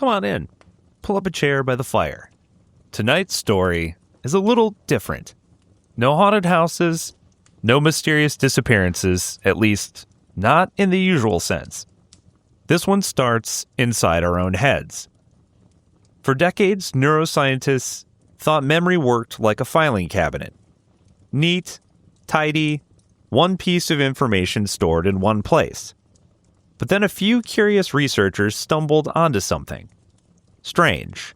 Come on in. Pull up a chair by the fire. Tonight's story is a little different. No haunted houses, no mysterious disappearances, at least not in the usual sense. This one starts inside our own heads. For decades, neuroscientists thought memory worked like a filing cabinet. Neat, tidy, one piece of information stored in one place. But then a few curious researchers stumbled onto something strange.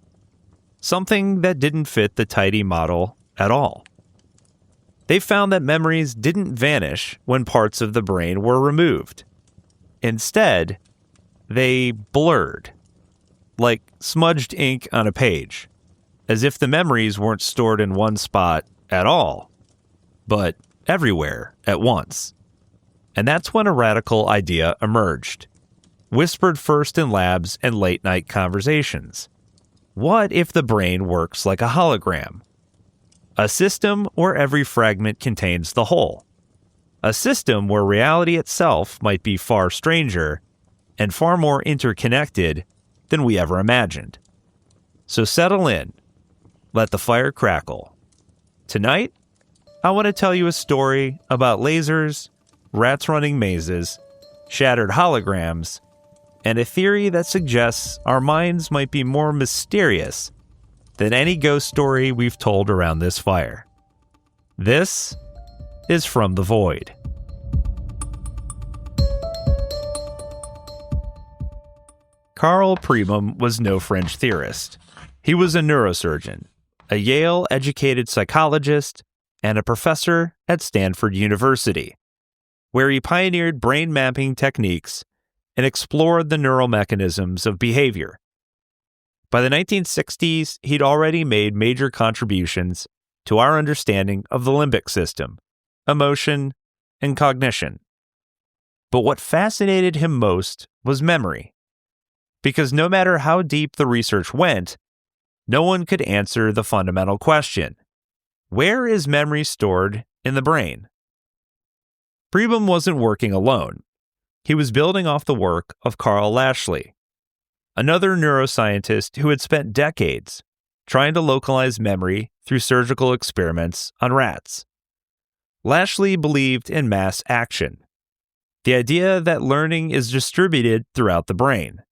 Something that didn't fit the tidy model at all. They found that memories didn't vanish when parts of the brain were removed. Instead, they blurred, like smudged ink on a page, as if the memories weren't stored in one spot at all, but everywhere at once. And that's when a radical idea emerged, whispered first in labs and late-night conversations. What if the brain works like a hologram? A system where every fragment contains the whole. A system where reality itself might be far stranger and far more interconnected than we ever imagined. So settle in. Let the fire crackle. Tonight, I want to tell you a story about lasers, rats running mazes, shattered holograms, and a theory that suggests our minds might be more mysterious than any ghost story we've told around this fire. This is From the Void. Carl Pribom was no fringe theorist. He was a neurosurgeon, a Yale-educated psychologist, and a professor at Stanford University, where he pioneered brain mapping techniques and explored the neural mechanisms of behavior. By the 1960s, he'd already made major contributions to our understanding of the limbic system, emotion, and cognition. But what fascinated him most was memory. Because no matter how deep the research went, no one could answer the fundamental question: where is memory stored in the brain? Pribom wasn't working alone. He was building off the work of Carl Lashley, another neuroscientist who had spent decades trying to localize memory through surgical experiments on rats. Lashley believed in mass action, the idea that learning is distributed throughout the brain,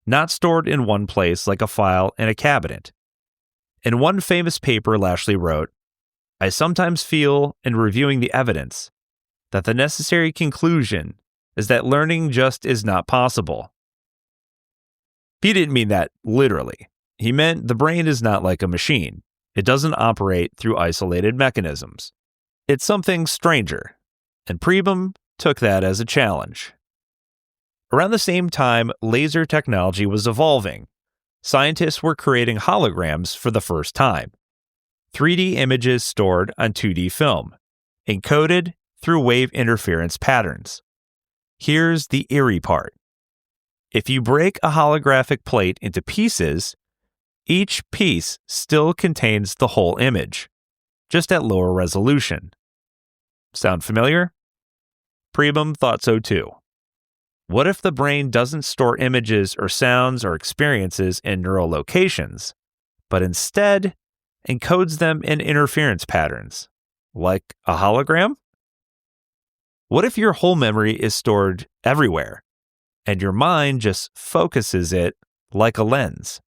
not stored in one place like a file in a cabinet. In one famous paper Lashley wrote, "I sometimes feel, in reviewing the evidence, that the necessary conclusion is that learning just is not possible." He didn't mean that literally. He meant the brain is not like a machine. It doesn't operate through isolated mechanisms. It's something stranger, and Pribom took that as a challenge. Around the same time laser technology was evolving, scientists were creating holograms for the first time. 3D images stored on 2D film, encoded through wave interference patterns. Here's the eerie part. If you break a holographic plate into pieces, each piece still contains the whole image, just at lower resolution. Sound familiar? Pribom thought so too. What if the brain doesn't store images or sounds or experiences in neural locations, but instead encodes them in interference patterns, like a hologram? What if your whole memory is stored everywhere, and your mind just focuses it like a lens?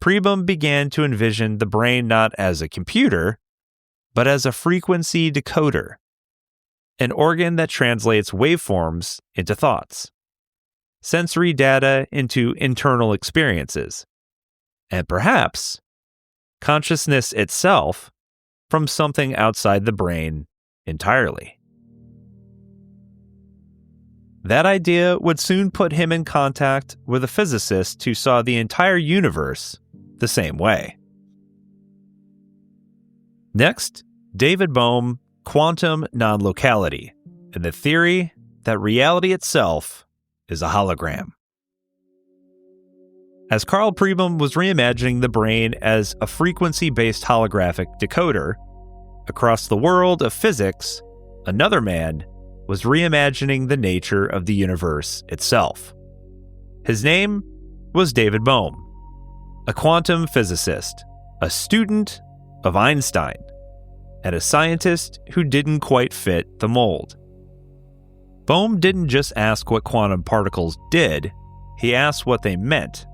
Pribom began to envision the brain not as a computer, but as a frequency decoder, an organ that translates waveforms into thoughts, sensory data into internal experiences, and perhaps consciousness itself from something outside the brain entirely. That idea would soon put him in contact with a physicist who saw the entire universe the same way. Next, David Bohm, quantum non-locality, and the theory that reality itself is a hologram. As Carl Pribom was reimagining the brain as a frequency-based holographic decoder, across the world of physics, another man was reimagining the nature of the universe itself. His name? was David Bohm, a quantum physicist, a student of Einstein, and a scientist who didn't quite fit the mold. Bohm didn't just ask what quantum particles did, he asked what they meant.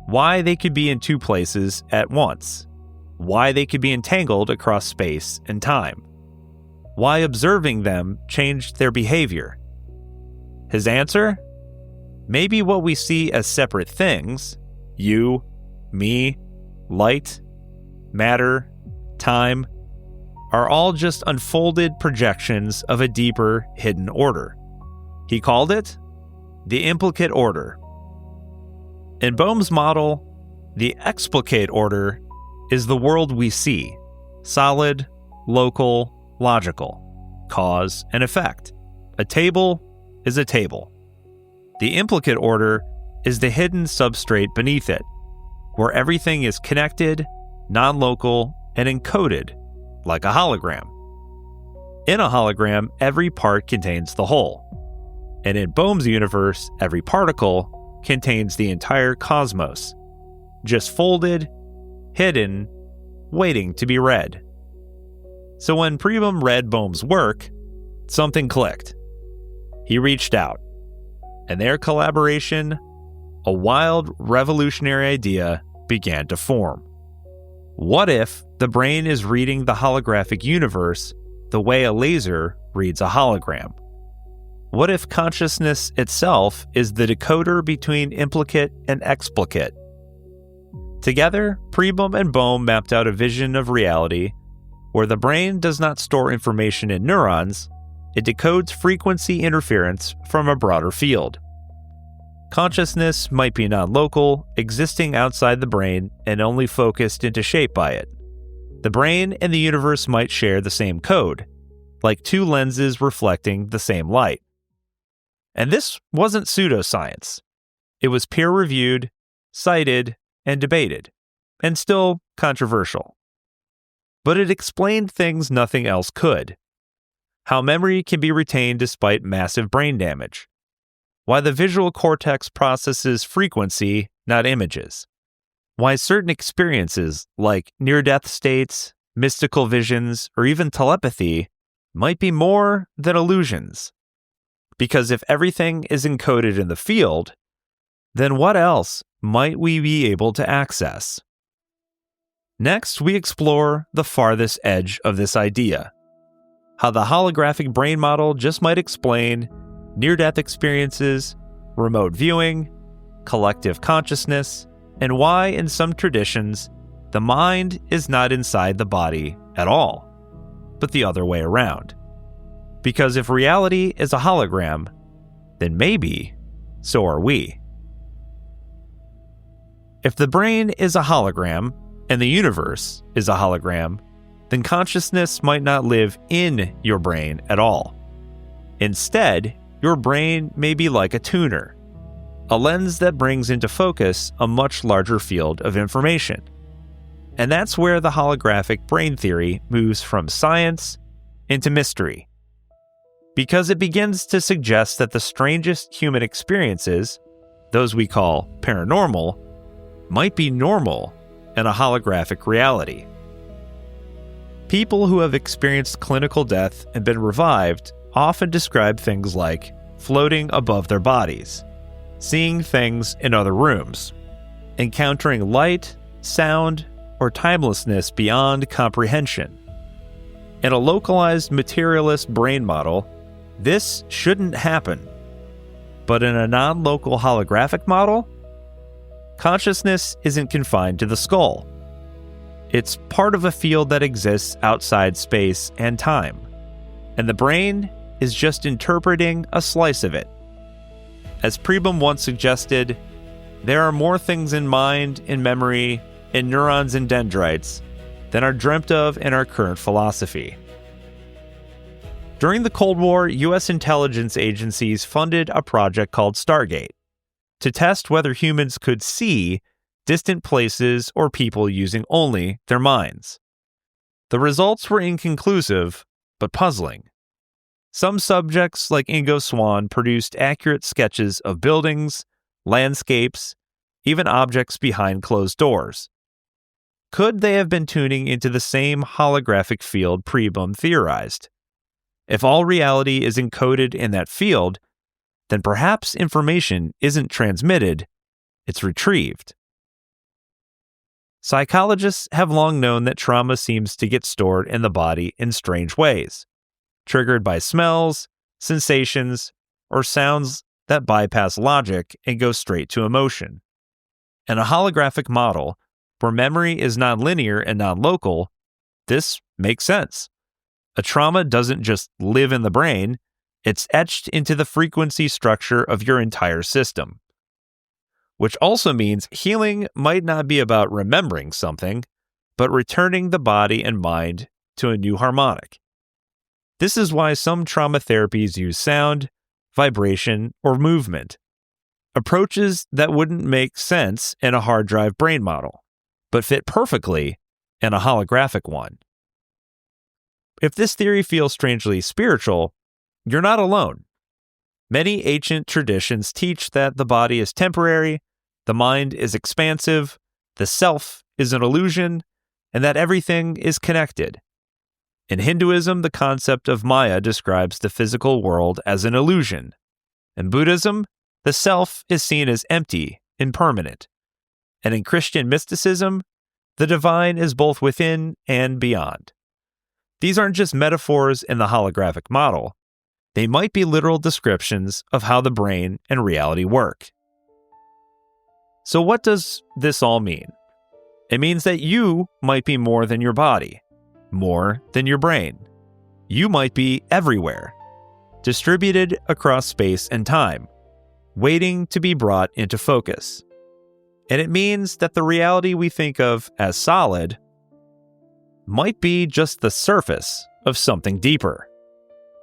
Why they could be in two places at once. Why they could be entangled across space and time. Why observing them changed their behavior. His answer? Maybe what we see as separate things, you, me, light, matter, time, are all just unfolded projections of a deeper, hidden order. He called it the implicate order. In Bohm's model, the explicate order is the world we see, solid, local, logical, cause and effect. A table is a table. The implicate order is the hidden substrate beneath it, where everything is connected, non-local, and encoded, like a hologram. In a hologram, every part contains the whole. And in Bohm's universe, every particle contains the entire cosmos, just folded, hidden, waiting to be read. So when Pribram read Bohm's work, something clicked. He reached out, and their collaboration, a wild, revolutionary idea began to form. What if the brain is reading the holographic universe the way a laser reads a hologram? What if consciousness itself is the decoder between implicate and explicate? Together, Pribram and Bohm mapped out a vision of reality where the brain does not store information in neurons, it decodes frequency interference from a broader field. Consciousness might be non-local, existing outside the brain and only focused into shape by it. The brain and the universe might share the same code, like two lenses reflecting the same light. And this wasn't pseudoscience. It was peer-reviewed, cited, and debated, and still controversial. But it explained things nothing else could. How memory can be retained despite massive brain damage. Why the visual cortex processes frequency, not images. Why certain experiences, like near-death states, mystical visions, or even telepathy, might be more than illusions. Because if everything is encoded in the field, then what else might we be able to access? Next, we explore the farthest edge of this idea. How the holographic brain model just might explain near-death experiences, remote viewing, collective consciousness, and why in some traditions, the mind is not inside the body at all, but the other way around. Because if reality is a hologram, then maybe so are we. If the brain is a hologram and the universe is a hologram, then consciousness might not live in your brain at all. Instead, your brain may be like a tuner, a lens that brings into focus a much larger field of information. And that's where the holographic brain theory moves from science into mystery. Because it begins to suggest that the strangest human experiences, those we call paranormal, might be normal in a holographic reality. People who have experienced clinical death and been revived often describe things like floating above their bodies, seeing things in other rooms, encountering light, sound, or timelessness beyond comprehension. In a localized materialist brain model, this shouldn't happen. But in a non-local holographic model, consciousness isn't confined to the skull. It's part of a field that exists outside space and time, and the brain is just interpreting a slice of it. As Pribram once suggested, there are more things in mind, in memory, in neurons and dendrites than are dreamt of in our current philosophy. During the Cold War, U.S. intelligence agencies funded a project called Stargate to test whether humans could see distant places or people using only their minds. The results were inconclusive, but puzzling. Some subjects, like Ingo Swann, produced accurate sketches of buildings, landscapes, even objects behind closed doors. Could they have been tuning into the same holographic field Pribum theorized? If all reality is encoded in that field, then perhaps information isn't transmitted, it's retrieved. Psychologists have long known that trauma seems to get stored in the body in strange ways, triggered by smells, sensations, or sounds that bypass logic and go straight to emotion. In a holographic model, where memory is nonlinear and non-local, this makes sense. A trauma doesn't just live in the brain, it's etched into the frequency structure of your entire system. Which also means healing might not be about remembering something, but returning the body and mind to a new harmonic. This is why some trauma therapies use sound, vibration, or movement, approaches that wouldn't make sense in a hard drive brain model, but fit perfectly in a holographic one. If this theory feels strangely spiritual, you're not alone. Many ancient traditions teach that the body is temporary, the mind is expansive, the self is an illusion, and that everything is connected. In Hinduism, the concept of Maya describes the physical world as an illusion. In Buddhism, the self is seen as empty, impermanent. And in Christian mysticism, the divine is both within and beyond. These aren't just metaphors in the holographic model. They might be literal descriptions of how the brain and reality work. So what does this all mean? It means that you might be more than your body, more than your brain. You might be everywhere, distributed across space and time, waiting to be brought into focus. And it means that the reality we think of as solid might be just the surface of something deeper,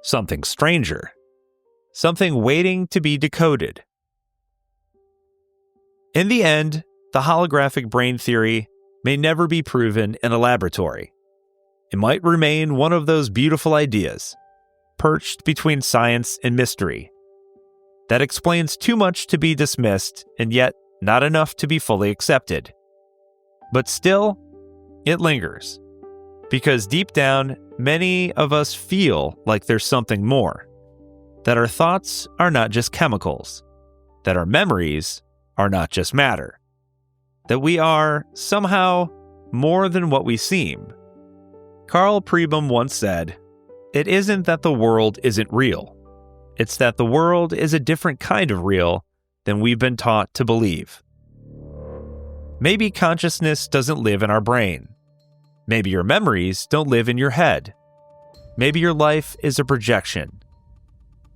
something stranger, something waiting to be decoded. In the end, the holographic brain theory may never be proven in a laboratory. It might remain one of those beautiful ideas, perched between science and mystery, that explains too much to be dismissed and yet not enough to be fully accepted. But still, it lingers, because deep down, many of us feel like there's something more, that our thoughts are not just chemicals, that our memories are not just matter, that we are somehow more than what we seem. Carl Pribum once said, "It isn't that the world isn't real. It's that the world is a different kind of real than we've been taught to believe." Maybe consciousness doesn't live in our brain. Maybe your memories don't live in your head. Maybe your life is a projection.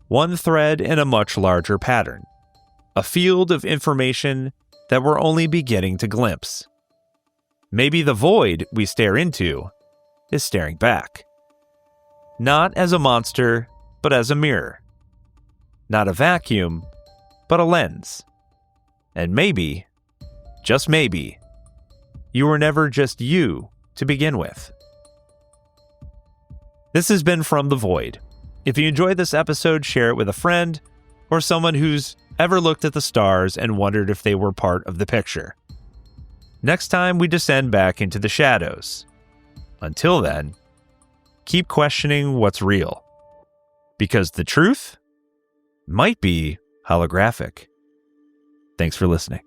One thread in a much larger pattern. A field of information that we're only beginning to glimpse. Maybe the void we stare into is staring back. Not as a monster, but as a mirror. Not a vacuum, but a lens. And maybe, just maybe, you were never just you to begin with. This has been From the Void. If you enjoyed this episode, share it with a friend or someone who's ever looked at the stars and wondered if they were part of the picture. Next time, we descend back into the shadows. Until then, keep questioning what's real, because the truth might be holographic. Thanks for listening.